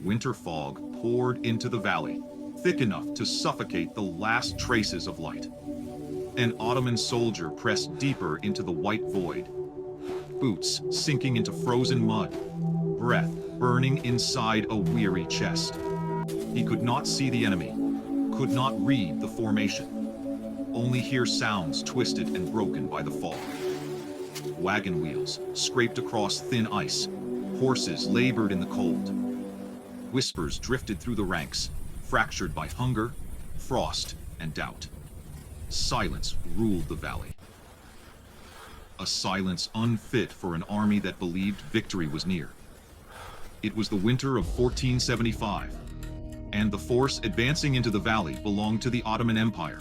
winter fog poured into the valley, thick enough to suffocate the last traces of light. An Ottoman soldier pressed deeper into the white void, boots sinking into frozen mud, breath burning inside a weary chest. He could not see the enemy, could not read the formation, only hear sounds twisted and broken by the fog. Wagon wheels scraped across thin ice, horses labored in the cold. Whispers drifted through the ranks, fractured by hunger, frost, and doubt. Silence ruled the valley. A silence unfit for an army that believed victory was near. It was the winter of 1475, and the force advancing into the valley belonged to the Ottoman Empire.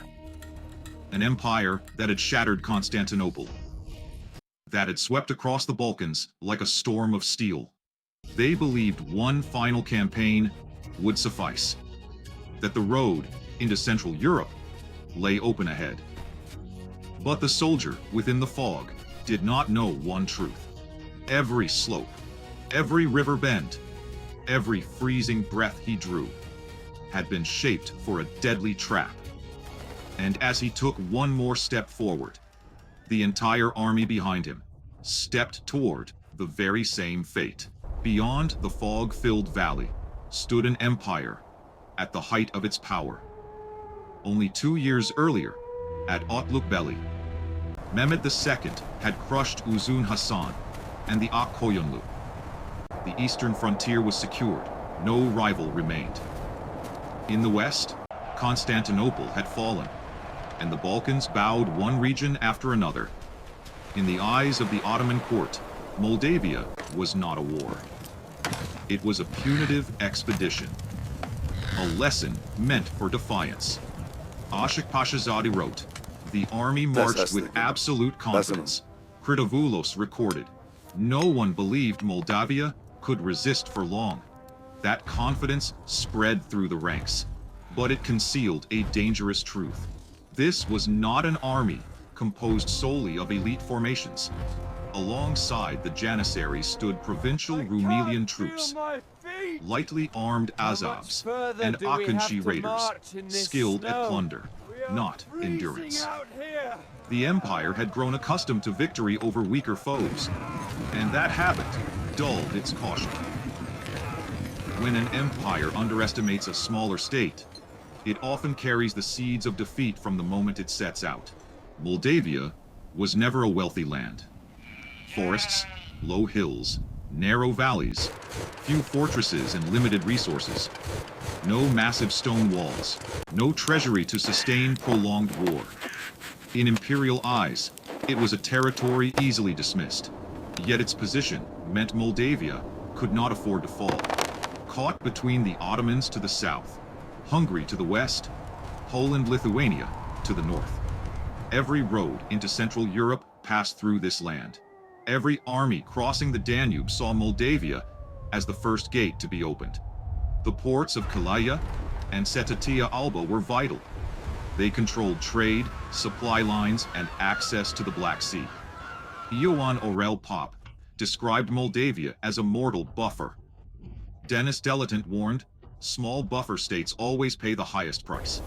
An empire that had shattered Constantinople, that had swept across the Balkans like a storm of steel. They believed one final campaign would suffice, that the road into Central Europe lay open ahead. But the soldier within the fog did not know one truth. Every slope, every river bend, every freezing breath he drew had been shaped for a deadly trap. And as he took one more step forward, the entire army behind him stepped toward the very same fate. Beyond the fog-filled valley stood an empire at the height of its power. Only 2 years earlier, at Otlukbeli, Mehmed II had crushed Uzun Hasan and the Akkoyunlu. The eastern frontier was secured, no rival remained. In the west, Constantinople had fallen, and the Balkans bowed one region after another. In the eyes of the Ottoman court, Moldavia was not a war. It was a punitive expedition, a lesson meant for defiance. Ashik Pashazade wrote, "The army marched with absolute confidence." Kritovulos recorded, "No one believed Moldavia could resist for long." That confidence spread through the ranks, but it concealed a dangerous truth. This was not an army composed solely of elite formations. Alongside the Janissaries stood provincial Rumelian troops, lightly armed Azovs and Akinci raiders, skilled at plunder, not endurance. The empire had grown accustomed to victory over weaker foes, and that habit dulled its caution. When an empire underestimates a smaller state, it often carries the seeds of defeat from the moment it sets out. Moldavia was never a wealthy land. Forests, low hills, narrow valleys, few fortresses and limited resources. No massive stone walls, no treasury to sustain prolonged war. In Imperial eyes, it was a territory easily dismissed. Yet its position meant Moldavia could not afford to fall. Caught between the Ottomans to the south, Hungary to the west, Poland-Lithuania to the north. Every road into Central Europe passed through this land. Every army crossing the Danube saw Moldavia as the first gate to be opened. The ports of Kalaya and Setatia Alba were vital. They controlled trade, supply lines, and access to the Black Sea. Ioan Aurel Pop described Moldavia as a mortal buffer. Denis Delatant warned, "Small buffer states always pay the highest price."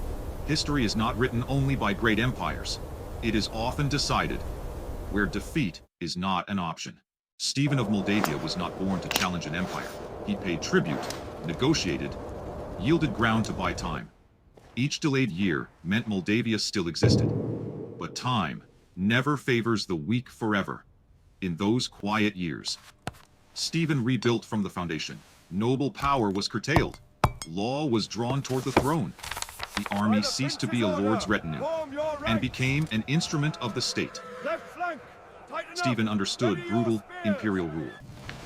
History is not written only by great empires. It is often decided where defeat is not an option. Stephen of Moldavia was not born to challenge an empire. He paid tribute, negotiated, yielded ground to buy time. Each delayed year meant Moldavia still existed. But time never favors the weak forever. In those quiet years, Stephen rebuilt from the foundation. Noble power was curtailed. Law was drawn toward the throne. The army ceased to be a lord's retinue and became an instrument of the state. Stephen understood brutal imperial rule.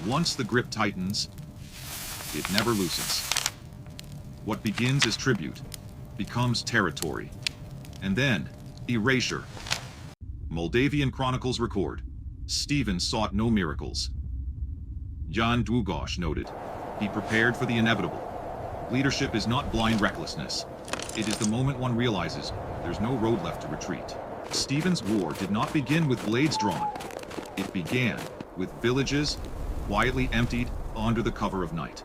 Once the grip tightens, it never loosens. What begins as tribute becomes territory, and then erasure. Moldavian chronicles record, Stephen sought no miracles. Jan Długosz noted, he prepared for the inevitable. Leadership is not blind recklessness. It is the moment one realizes there's no road left to retreat. Stephen's war did not begin with blades drawn. It began with villages quietly emptied under the cover of night.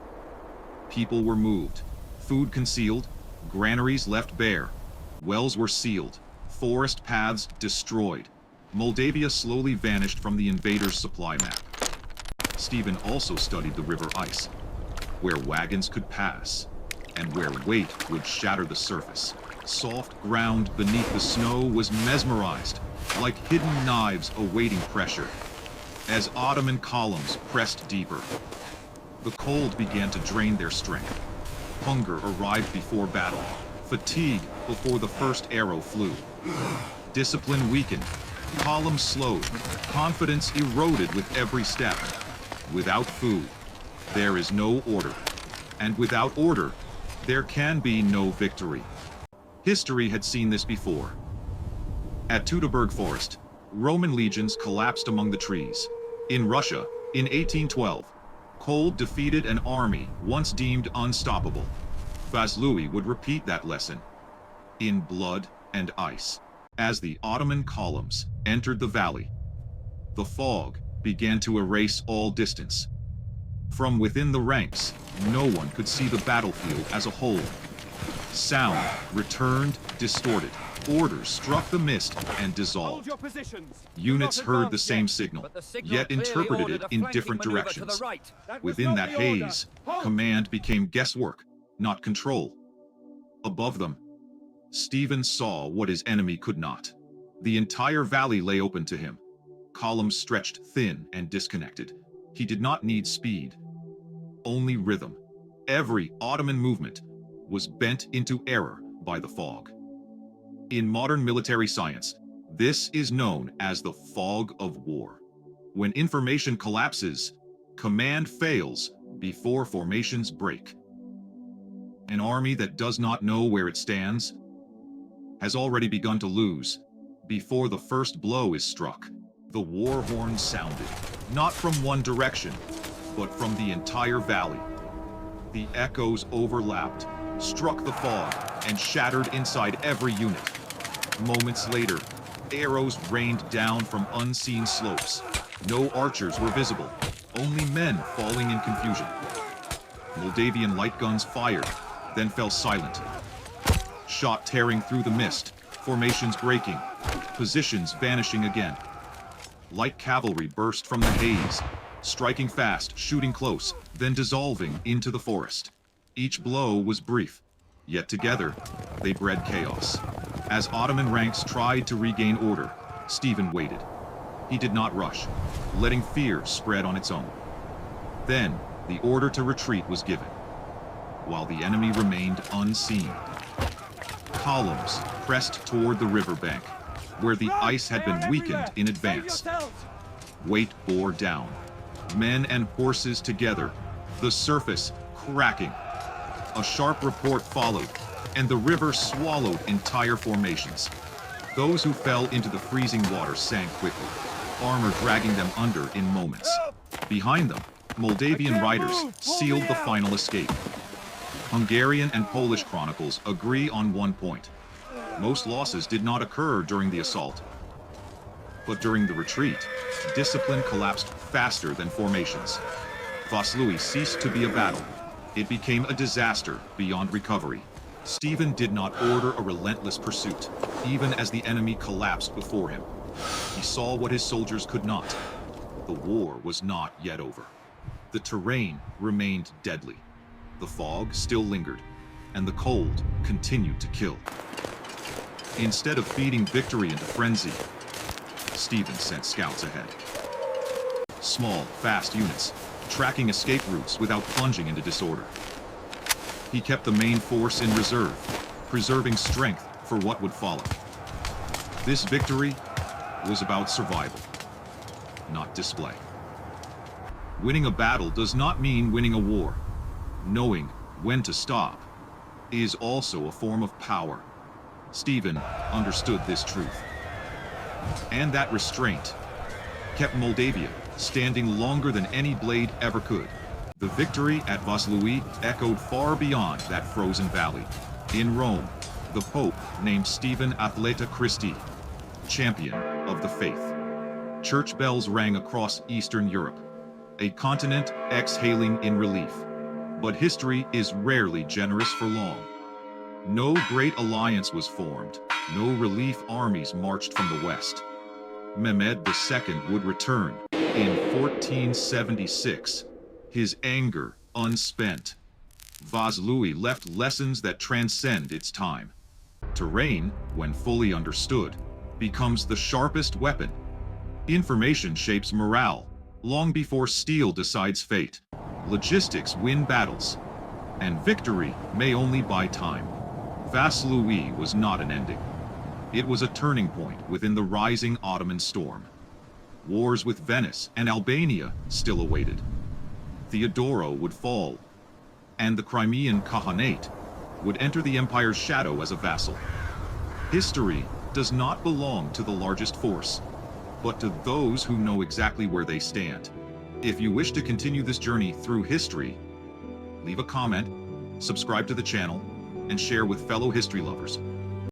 People were moved, food concealed, granaries left bare, wells were sealed, forest paths destroyed. Moldavia slowly vanished from the invaders' supply map. Stephen also studied the river ice, where wagons could pass, and where weight would shatter the surface. Soft ground beneath the snow was mesmerized, like hidden knives awaiting pressure. As Ottoman columns pressed deeper, the cold began to drain their strength. Hunger arrived before battle, fatigue before the first arrow flew. Discipline weakened, columns slowed, confidence eroded with every step. Without food, there is no order. And without order, there can be no victory. History had seen this before. At Teutoburg Forest, Roman legions collapsed among the trees. In Russia, in 1812, cold defeated an army once deemed unstoppable. Vaslui would repeat that lesson in blood and ice. As the Ottoman columns entered the valley, the fog began to erase all distance. From within the ranks, no one could see the battlefield as a whole. Sound returned distorted. Orders struck the mist and dissolved. Units heard the same signal, yet interpreted it in different directions. Within that haze, command became guesswork, not control. Above them, Stephen saw what his enemy could not. The entire valley lay open to him. Columns stretched thin and disconnected. He did not need speed, only rhythm. Every Ottoman movement was bent into error by the fog. In modern military science, this is known as the fog of war. When information collapses, command fails before formations break. An army that does not know where it stands has already begun to lose before the first blow is struck. The war horn sounded, not from one direction, but from the entire valley. The echoes overlapped, struck the fog, and shattered inside every unit. Moments later, arrows rained down from unseen slopes. No archers were visible, only men falling in confusion. Moldavian light guns fired, then fell silent. Shot tearing through the mist, formations breaking, positions vanishing again. Light cavalry burst from the haze, striking fast, shooting close, then dissolving into the forest. Each blow was brief, yet together they bred chaos. As Ottoman ranks tried to regain order, Stephen waited. He did not rush, letting fear spread on its own. Then the order to retreat was given, while the enemy remained unseen. Columns pressed toward the riverbank, where the ice had been weakened in advance. Weight bore down, men and horses together, the surface cracking. A sharp report followed, and the river swallowed entire formations. Those who fell into the freezing water sank quickly, armor dragging them under in moments. Behind them, Moldavian riders sealed the final escape. Hungarian and Polish chronicles agree on one point. Most losses did not occur during the assault. But during the retreat, discipline collapsed faster than formations. Vaslui ceased to be a battle. It became a disaster beyond recovery. Stephen did not order a relentless pursuit, even as the enemy collapsed before him. He saw what his soldiers could not. The war was not yet over. The terrain remained deadly. The fog still lingered, and the cold continued to kill. Instead of feeding victory into frenzy, Stephen sent scouts ahead. Small, fast units, tracking escape routes without plunging into disorder. He kept the main force in reserve, preserving strength for what would follow. This victory was about survival, not display. Winning a battle does not mean winning a war. Knowing when to stop is also a form of power. Stephen understood this truth. And that restraint kept Moldavia standing longer than any blade ever could. The victory at Vaslui echoed far beyond that frozen valley. In Rome, the Pope named Stephen Atleta Christi, champion of the faith. Church bells rang across Eastern Europe, a continent exhaling in relief. But history is rarely generous for long. No great alliance was formed, no relief armies marched from the west. Mehmed II would return in 1476, his anger unspent. Vaslui left lessons that transcend its time. Terrain, when fully understood, becomes the sharpest weapon. Information shapes morale, long before steel decides fate. Logistics win battles, and victory may only buy time. Vaslui was not an ending. It was a turning point within the rising Ottoman storm. Wars with Venice and Albania still awaited. Theodoro would fall, and the Crimean Khaganate would enter the empire's shadow as a vassal. History does not belong to the largest force, but to those who know exactly where they stand. If you wish to continue this journey through history, leave a comment, subscribe to the channel, and share with fellow history lovers.